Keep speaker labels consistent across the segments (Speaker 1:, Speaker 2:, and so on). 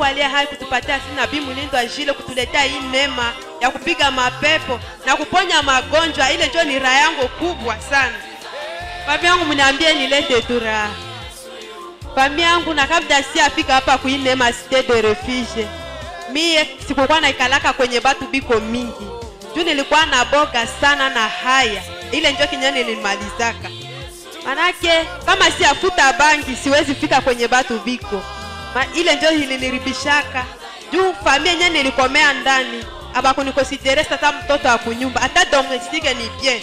Speaker 1: Mungu aliye hai kutupatia sisi nabii Mulindo Ajile kutuletea hii neema ya kupiga mapepo na kuponya magonjwa. Ile ndio ni raha yangu kubwa sana. Baba yangu mniambie nilete tu raha. Familia yangu na kabla si afika hapa kwa hii neema Cité de Refuge. Mie sikukuwa naikalaka kwenye batu biko mingi. Juu nilikuwa na boga sana na haya. Ile ndio kinyani nilimalizaka. Manake kama si afuta bangi siwezi fika kwenye batu biko. Ile ndio iliniribishaka. Juu familia nyene nilikomea ndani. Aba kunikosidere hata mtoto wa kunyumba. Hata domestique ni bien.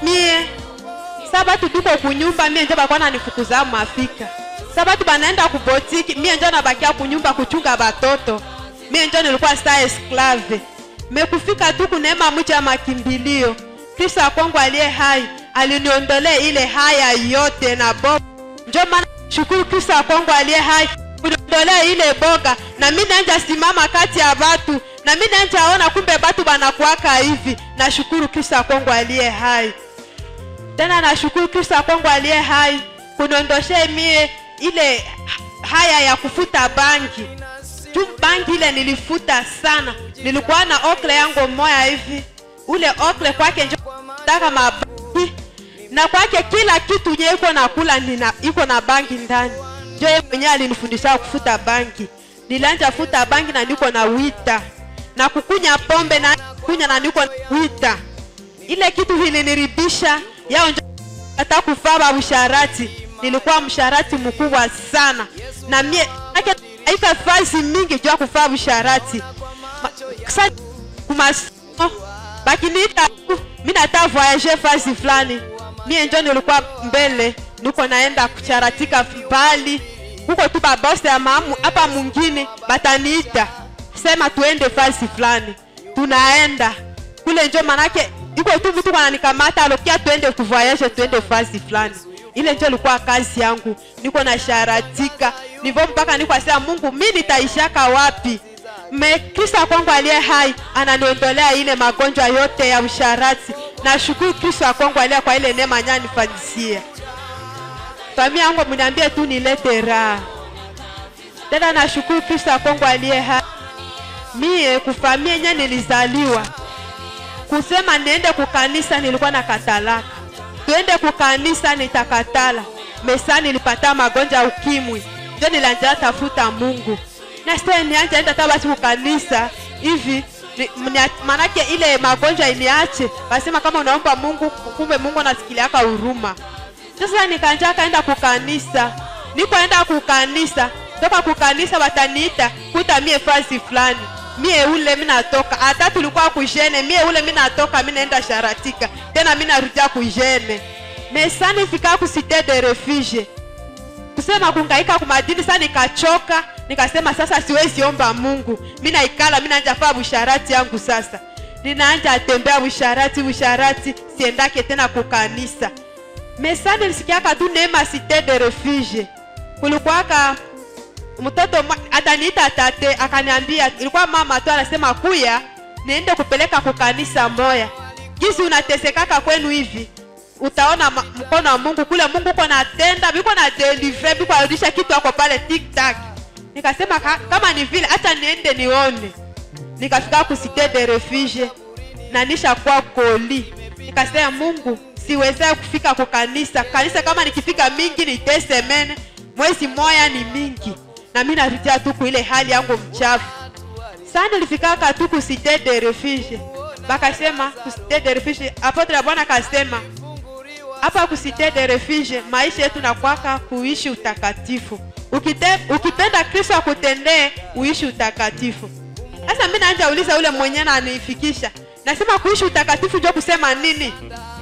Speaker 1: Mie sabatu biko kunyumba mie ndio bakwa nanifukuza mafika. Sabatu banaenda kubotiki mie ndio nabakia kunyumba kuchunga batoto. Mie ndio nilikuwa sa esclave. Mekufika tu kuneema mja makimbilio. Kristo wa Kongo aliye hai aliniondolea ile haya yote na boga. Ndio maana shukuru Kristo wa Kongo aliye hai kuniondolea ile boga na mimi naanza simama kati ya watu na mimi naanza ona kumbe watu banakuaka hivi. Na shukuru Kristo wa Kongo aliye hai. Tena na shukuru Kristo wa Kongo aliye hai kuniondoshea mie ile haya ya kufuta bangi. Tu bangi ile nilifuta sana. Nilikuwa na okle yangu moya hivi. Ule okle kwake ndio taka mabangi. Na kwake kila kitu nye iko na kula iko na bangi ndani. Ndio yeye mwenyewe alinifundisha kufuta bangi. Nilianza futa bangi na niko na wita. Na kukunya pombe na kunya na niko na wita. Ile kitu viliniribisha. Yao ndio hata kufaba usharati. Nilikuwa msharati mkubwa sana. Na mie haika fazi mingi jua kufaba usharati. Kisa kumasomo bakiniita mimi nataka voyager fazi fulani. Mie ndio nilikuwa mbele niko naenda kucharatika mbali. Huko tu babosi ya mamu hapa mwingine bataniita. Sema tuende fazi fulani. Tunaenda. Kule ndio manake iko tu mtu ananikamata alokia tuende tuvoyage tuende fazi fulani. Ile ndio ilikuwa kazi yangu. Niko na sharatika. Nivo mpaka niko asema Mungu mimi nitaishaka wapi? Kristo Kongo aliye hai ananiondolea ile magonjwa yote ya usharati. Na shukuru Kristo Kongo aliye kwa ile neema nyani fanyisia. Familia yangu mniambie tu nilete raha. Tena na shukuru Kristo Kongo aliye hai. Mie kufamia nyani nilizaliwa. Kusema niende kukanisa nilikuwa na katalaka. Tuende kukanisa nitakatala. Mesa nilipata magonjwa ukimwi. Ndio nilianza tafuta Mungu. Na sasa nianza enda tabasi kukanisa hivi manake ile magonjwa iniache. Basema kama unaomba Mungu kumbe Mungu anasikiliaka huruma. Sasa nikaanza kaenda kukanisa. Nikoenda kukanisa. Toka kukanisa wataniita kuta mie fazi fulani. Mie ule mimi natoka. Hata tulikuwa kujene mie ule mimi natoka mimi naenda sharatika. Tena mimi narudia kujene. Mesani fika ku Cité de Refuge. Kusema kungaika kumadini sana nikachoka. Nikasema sasa siwezi omba Mungu. Mimi naikala mimi naanza faa busharati yangu sasa. Ninaanza tembea busharati siendake tena kukanisa. Mesani nisikiaka tu neema Cité de Refuge. Kulikuwaka mtoto ataniita tate akaniambia ilikuwa mama tu anasema kuya niende kupeleka kukanisa moya. Jinsi unatesekaka kwenu hivi utaona mkono wa Mungu kule. Mungu uko natenda biko na deliver biko arudisha kitu yako pale TikTok. Nikasema kama ni vile acha niende nione. Nikafika ku Cité de Refuge na nisha kwa koli. Nikasema Mungu siweza kufika kukanisa. Kanisa kama nikifika mingi ni tesemene mwezi moya ni mingi. Na mimi narudia tu ile hali yangu mchafu. Sana nilifika tu ku Cité de Refuge. Bakasema ku Cité de Refuge apotre Bwana akasema hapa ku Cité de Refuge maisha yetu na kwaka kuishi utakatifu. Ukipenda Kristo akutendee uishi utakatifu. Sasa mimi naanza uliza ule mwenye ananifikisha. Nasema kuishi utakatifu ndio kusema nini?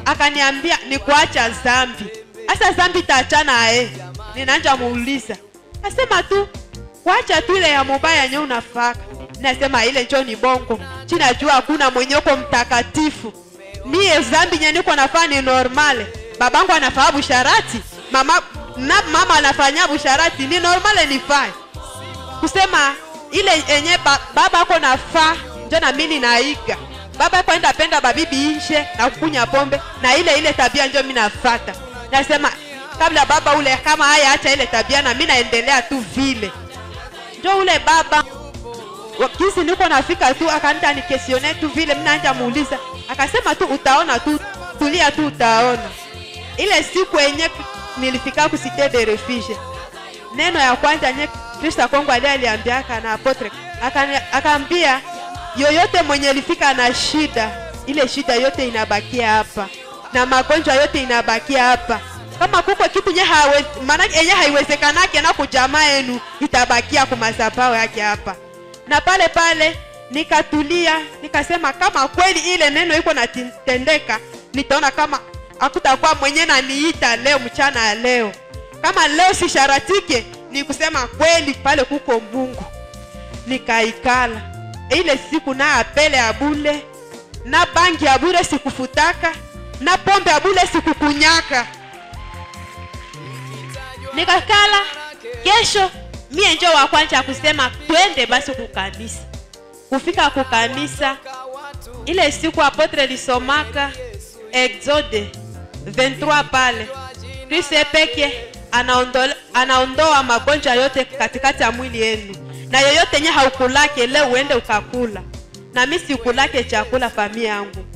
Speaker 1: Akaniambia ni kuacha dhambi. Sasa dhambi taachana Ninaanza muuliza. Nasema tu kuacha tu ile ya mubaya yenyewe unafaka. Nasema ile njoo ni bongo. Ninajua hakuna mwenye uko mtakatifu. Mie dhambi yenyewe niko nafanya ni normale. Babangu anafanya busharati. Mama anafanya busharati ni normale nifanye. Kusema ile yenye baba yako nafaa ndio na mimi naiga. Baba kwenda penda babibi nje na kukunya pombe na ile tabia ndio mimi nafuata. Nasema kabla baba ule kama haya acha ile tabia na mimi naendelea tu vile. Ndio ule baba wakisi niko nafika tu akaanza nikesione tu vile mnaanza muuliza, akasema tu utaona tu, tulia tu utaona. Ile siku yenye nilifika ku Cité de Refuge, neno ya kwanza nye Kristo Kongo aliambia kana apotre, akaambia yoyote mwenye alifika na shida, ile shida yote inabakia hapa na magonjwa yote inabakia hapa. Kama kuko kitu nye maana yenye haiwezekanake na kujamaa yenu, itabakia kwa madhabahu yake hapa. Na pale pale nikatulia, nikasema kama kweli ile neno iko natendeka, nitaona kama hakutakuwa mwenye na niita leo mchana leo. Kama leo si sharatike, ni kusema kweli pale kuko Mungu. Nikaikala ile siku na apele abule, na bangi abule sikufutaka, na pombe abule sikukunyaka. Nikakala, kesho mie njo wa kwanza kusema twende basi kukanisa. Kufika kukanisa, ile siku apotre lisomaka Exode 23 pale. Kristo peke anaondoa magonjwa yote katikati ya mwili yenu. Na yoyote nye haukulake leo uende ukakula. Na mimi sikulake chakula familia yangu.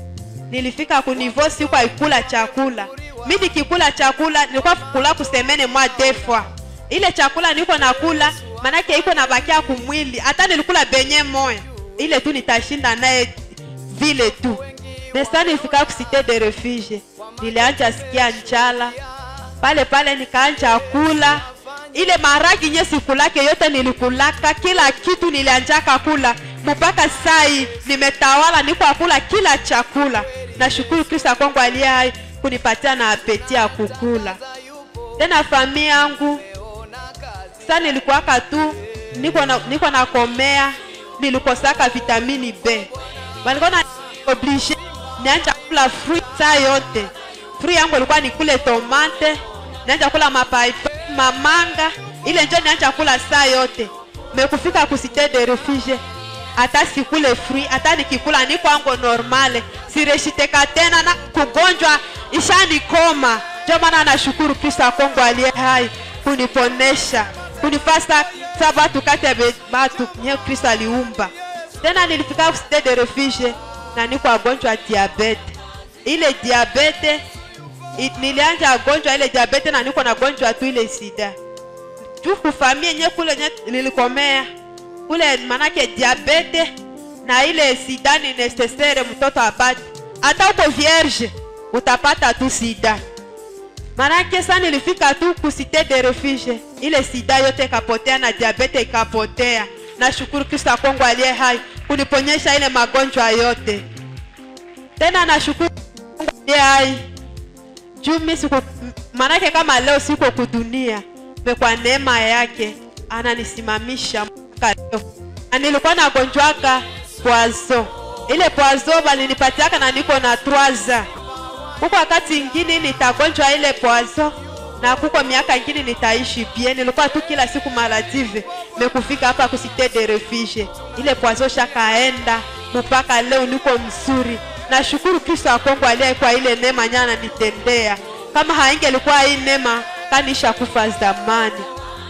Speaker 1: Nilifika kunivo siku haikula chakula. Mimi nikikula chakula nilikuwa kula kusemene mwa defwa. Ile chakula niko nakula manake iko nabakia kumwili. Hata nilikula benye moya, ile tu nitashinda naye vile tu. Nesta nilifika ku Cité de Refuge, nilianza sikia njala. Pale pale nikaanza kula. Ile maragi nye sikulake yote nilikulaka, kila kitu nilianjaka kula. Mpaka sai nimetawala niko kula kila chakula. Nashukuru Kristo Kongo aliye kunipatia na apeti ya kukula. Tena familia yangu sasa nilikuwa tu niko na komea, nilikosaka vitamini B. Walikuwa na oblige nianza kula fruit saa yote. Fruit yangu ilikuwa nikule tomate, nianza kula mapaipai, mamanga, ile ndio nianza kula saa yote. Mekufika ku Cité de Refuge, hata sikule fruit, hata nikikula niko ango normale, sireshiteka tena na kugonjwa ishanikoma. Ndio maana nashukuru Kristo Kongo aliye hai kuniponesha, kunifasa sababu kati ya watu nye Kristo aliumba. Tena nilifika ku Cité de Refuge na niko agonjwa diabete. Ile diabete nilianza agonjwa ile diabete na niko na gonjwa tu ile sida. Tu kufamia nye kule nye nilikomea kule manake diabete na ile sida ni necessaire mtoto apate. Hata uko vierge utapata tu sida. Manake sana nilifika tu ku Cité de Refuge, ile sida yote kapotea na diabete ikapotea. Na shukuru Kristo Kongo aliye hai kuniponyesha ile magonjwa yote. Tena na shukuru Mungu aliye hai. Jumi siku manake kama leo siko kudunia, kwa neema yake ananisimamisha mpaka leo. Nilikuwa nagonjwaka poison. Ile poison balinipatiaka na niko na 3 ans. Kuko wakati ingine nitagonjwa ile poison na kuko miaka ingine nitaishi bien. Nilikuwa tu kila siku maladive. Mekufika hapa ku Cité de Refuge, ile poison shakaenda mpaka leo niko mzuri. Na shukuru Kristo Kongo aliye kwa ile neema nyana nitendea. Kama haingelikuwa hii neema kanisha kufa zamani.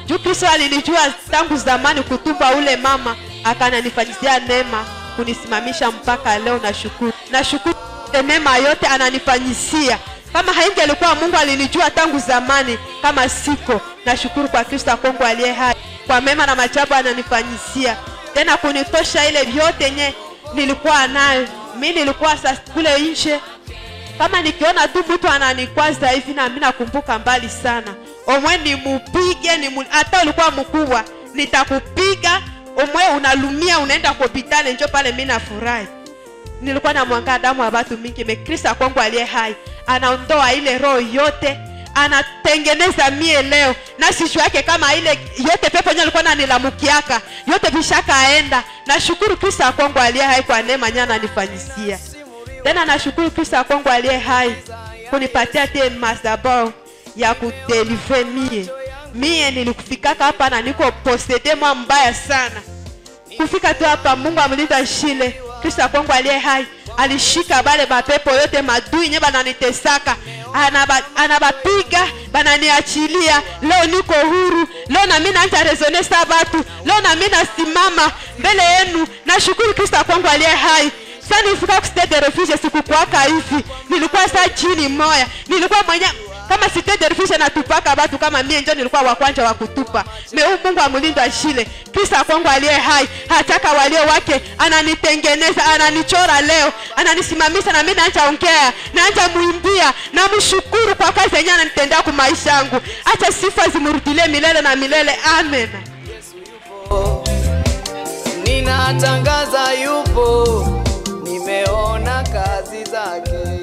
Speaker 1: Juu Kristo alinijua tangu zamani kutumba ule mama, akananifanyizia neema kunisimamisha mpaka leo. Na shukuru neema yote ananifanyisia. Kama haingelikuwa Mungu alinijua tangu zamani kama siko. Na shukuru kwa Kristo Kongo aliye hai kwa mema na machabu ananifanyisia. Tena kunitosha ile vyote nye nilikuwa nayo. Mimi nilikuwa sasa kule nje, kama nikiona tu mtu ananikwaza hivi na mimi nakumbuka mbali sana. Omwe ni mupige hata ulikuwa mkubwa nitakupiga. Omwe unalumia unaenda kwa hospitali, njoo pale mimi nafurahi. Nilikuwa na mwanga damu wa watu mingi. Kristo Kongo aliye hai anaondoa ile roho yote, anatengeneza mie leo. Na sisi yake kama ile yote pepo nyo alikuwa ananilamukiaka yote vishakaenda. Na shukuru Kristo Kongo aliye hai kwa neema nyana anifanyisia. Tena na shukuru Kristo Kongo aliye hai kunipatia te madhabahu ya kudeliver mie. Mie nilikufikaka hapa na niko posede mwa mbaya sana. Kufika tu hapa Mungu amlinda shile. Kristo Kongo aliye hai alishika bale mapepo yote madui nye bananitesaka. anabapiga, bananiachilia. Leo niko huru. Leo na mimi naanza resone sabatu. Leo na mimi nasimama mbele yenu. Nashukuru Kristo kwangu aliye hai. Sasa nilifika kusite de refuge sikukuaka hivi. Nilikuwa saa chini moya. Nilikuwa mwenye kama site de refuge natupaka watu kama mimi ndio nilikuwa wa kwanza wa kutupa. Mungu amulinde Ashile. Kristo kwangu aliye hai. Hataka walio wake ananitengeneza, ananichora leo, ananisimamisha na mimi naanza ongea, naanza muimbia, na mshukuru kwa kazi yenyewe ananitendea kwa maisha yangu. Acha sifa zimrudilie milele na milele. Amen.
Speaker 2: Ninatangaza yupo, nimeona kazi zake.